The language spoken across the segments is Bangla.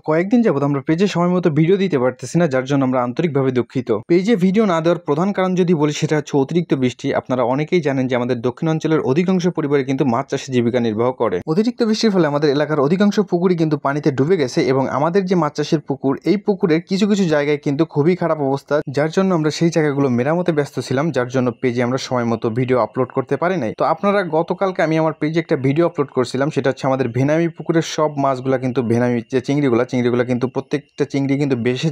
কয়েকদিন যাবত আমরা পেজে সময় মতো ভিডিও দিতে পারতেছি না, যার জন্য আমরা আন্তরিকভাবে দুঃখিত। পেজে ভিডিও না দেওয়ার প্রধান কারণ যদি বলি, সেটা হচ্ছে অতিরিক্ত বৃষ্টি। আপনারা অনেকেই জানেন যে আমাদের দক্ষিণাঞ্চলের অধিকাংশ পরিবারে কিন্তু মাছ চাষে জীবিকা নির্বাহ করে। অতিরিক্ত বৃষ্টির ফলে আমাদের এলাকার অধিকাংশ পুকুরই কিন্তু পানিতে ডুবে গেছে এবং আমাদের যে মাছ চাষের পুকুর, এই পুকুরের কিছু কিছু জায়গায় কিন্তু খুবই খারাপ অবস্থা, যার জন্য আমরা সেই জায়গাগুলো মেরামতে ব্যস্ত ছিলাম, যার জন্য পেজে আমরা সময় মতো ভিডিও আপলোড করতে পারি নাই। তো আপনারা গতকালকে আমি আমার পেজে একটা ভিডিও আপলোড করছিলাম, সেটা হচ্ছে আমাদের ভেনামি পুকুরের সব মাছগুলা কিন্তু ভেনামি যে চিংড়িগুলা কিন্তু প্রত্যেকটা চিংড়ি কিন্তু ভেসে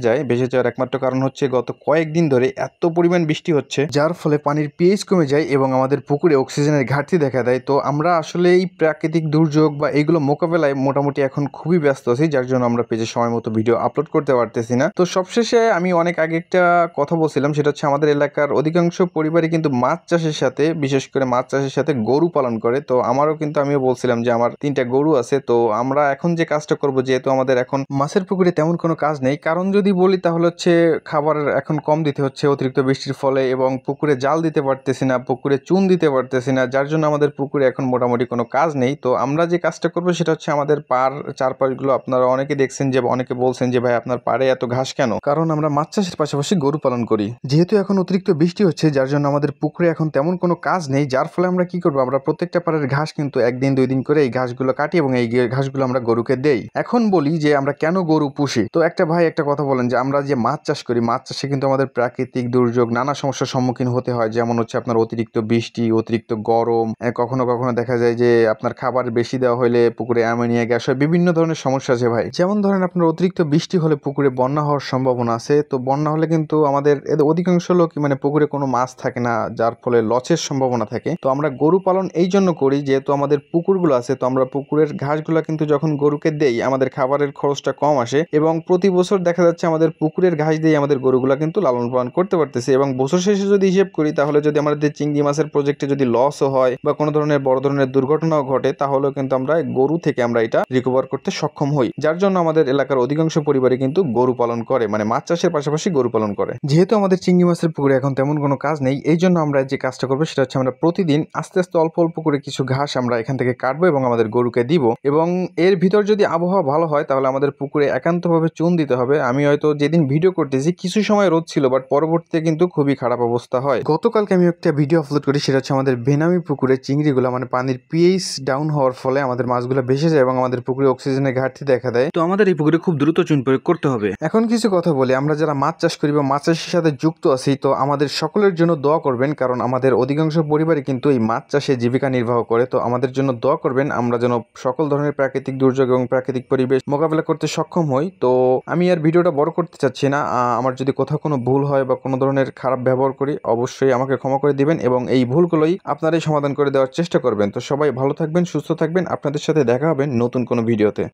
যাওয়ার একমাত্র কারণ হচ্ছে গত কয়েকদিন ধরে এত পরিমাণ বৃষ্টি হচ্ছে, যার ফলে পানির পিএইচ কমে যায় এবং আমাদের পুকুরে অক্সিজেনের ঘাটতি দেখা দেয়। তো আমরা আসলে এই প্রাকৃতিক দুর্যোগ বা এইগুলো মোকাবেলায় মোটামুটি এখন খুবই ব্যস্ত আছি, যার জন্য আমরা পেজে সময় মতো ভিডিও আপলোড করতে পারতেছি না। তো সবশেষে আমি অনেক আগে একটা কথা বলছিলাম, সেটা হচ্ছে আমাদের এলাকার অধিকাংশ পরিবারই কিন্তু মাছ চাষের সাথে, বিশেষ করে মাছ চাষের সাথে গরু পালন করে। তো আমিও বলছিলাম যে আমার 3টা গরু আছে। তো আমরা এখন যে কাজটা করব, যেহেতু আমাদের এখন মাছের পুকুরে তেমন কোনো কাজ নেই, কারণ যদি বলি তাহলে হচ্ছে খাবার এখন কম দিতে হচ্ছে অতিরিক্ত বৃষ্টির ফলে, এবং পুকুরে জাল দিতে পারতেছি না, পুকুরে চুন দিতে পারতেছি না, যার জন্য আমাদের পুকুরে এখন মোটামুটি কোনো কাজ নেই। তো আমরা যে কাজটা করবো সেটা হচ্ছে আমাদের চারপাশগুলো, আপনারা অনেকে দেখছেন যে অনেকে বলছেন যে ভাই আপনার পাড়ে এত ঘাস কেন, কারণ আমরা মাছ চাষের পাশাপাশি গরু পালন করি। যেহেতু এখন অতিরিক্ত বৃষ্টি হচ্ছে, যার জন্য আমাদের পুকুরে এখন তেমন কোনো কাজ নেই, যার ফলে আমরা কি করবো, আমরা প্রত্যেকটা পাড়ের ঘাস কিন্তু 1 দিন 2 দিন করে এই ঘাসগুলো কাটি এবং এই ঘাসগুলো আমরা গরুকে দেই। এখন বলি যে আমরা কেন গরু পুষি। তো একটা ভাই একটা কথা বলেন যে আমরা যে মাছ চাষ করি, মাছ চাষে কিন্তু আমাদের প্রাকৃতিক দুর্যোগ, নানা সমস্যার সম্মুখীন হতে হয়, যেমন হচ্ছে আপনার অতিরিক্ত বৃষ্টি, অতিরিক্ত গরম, কখনো কখনো দেখা যায় যে আপনার খাবার বেশি দেওয়া হলে পুকুরে অ্যামোনিয়া গ্যাস হয়, বিভিন্ন ধরনের সমস্যা আছে ভাই। যেমন ধরেন আপনার অতিরিক্ত বৃষ্টি হলে পুকুরে বন্যা হওয়ার সম্ভাবনা আছে। তো বন্যা হলে কিন্তু আমাদের অধিকাংশ লোক পুকুরে কোনো মাছ থাকে না, যার ফলে লসের সম্ভাবনা থাকে। তো আমরা গরু পালন এই জন্য করি, যেহেতু আমাদের পুকুরগুলো আছে, তো আমরা পুকুরের ঘাসগুলো কিন্তু যখন গরুকে দেই, আমাদের খাবারের খরচটা কম আসে এবং প্রতি বছর দেখা যাচ্ছে আমাদের পুকুরের ঘাস দিয়ে আমাদের গরুগুলা কিন্তু লালন পালন করতে পারতেছে। এবং বছর শেষে যদি হিসেব করি, তাহলে যদি আমাদের চিংড়ি মাছের প্রজেক্টে যদি লসও হয় বা কোনো ধরনের বড় ধরনের দুর্ঘটনাও ঘটে, তাহলেও কিন্তু আমরা গরু থেকে আমরা এটা রিকভার করতে সক্ষম হই, যার জন্য আমাদের এলাকার অধিকাংশ পরিবারে কিন্তু গরু পালন করে, মাছ চাষের পাশাপাশি গরু পালন করে। যেহেতু আমাদের চিংড়ি মাছের পুকুরে এখন তেমন কোনো কাজ নেই, এই জন্য আমরা যে কাজটা করবো সেটা হচ্ছে আমরা প্রতিদিন আস্তে আস্তে অল্প অল্প করে কিছু ঘাস আমরা এখান থেকে কাটবো এবং আমাদের গরুকে দিব। এবং এর ভিতর যদি আবহাওয়া ভালো হয়, তাহলে আমাদের পুকুরে একান্তভাবে চুন দিতে হবে। আমি হয়তো যেদিন ভিডিও করতেছি কিছু সময় রোদ ছিল, বাট পরবর্তীতে কিন্তু খুবই খারাপ অবস্থা হয়। গতকালকে আমি একটা ভিডিও আপলোড করি, সেটা হচ্ছে আমাদের ভেনামি পুকুরে চিংড়িগুলো পানির পিএইচ ডাউন হওয়ার ফলে আমাদের মাছগুলো ভেসে যায় এবং আমাদের পুকুরে অক্সিজেনের ঘাটতি দেখা দেয়। তো আমাদের এই পুকুরে খুব দ্রুত চুন প্রয়োগ করতে হবে। এখন কিছু কথা বলি, আমরা যারা মাছ চাষ করি বা মাছ চাষের সাথে যুক্ত আছি, তো আমাদের সকলের জন্য দোয়া করবেন, কারণ আমাদের অধিকাংশ পরিবারই কিন্তু এই মাছ চাষে জীবিকা নির্বাহ করে। তো আমাদের জন্য দোয়া করবেন, আমরা যেন সকল ধরনের প্রাকৃতিক দুর্যোগ এবং প্রাকৃতিক পরিবেশ মোকাবেলা করতে সক্ষম হই। তো আমি আর ভিডিওটা বড় করতে চাচ্ছি না। আমার যদি কোথাও কোনো ভুল হয় বা কোনো ধরনের খারাপ ব্যবহার করি, অবশ্যই আমাকে ক্ষমা করে দিবেন এবং এই ভুলগুলোই আপনারাই সমাধান করে দেওয়ার চেষ্টা করবেন। তো সবাই ভালো থাকবেন, সুস্থ থাকবেন। আপনাদের সাথে দেখা হবে নতুন কোনো ভিডিওতে।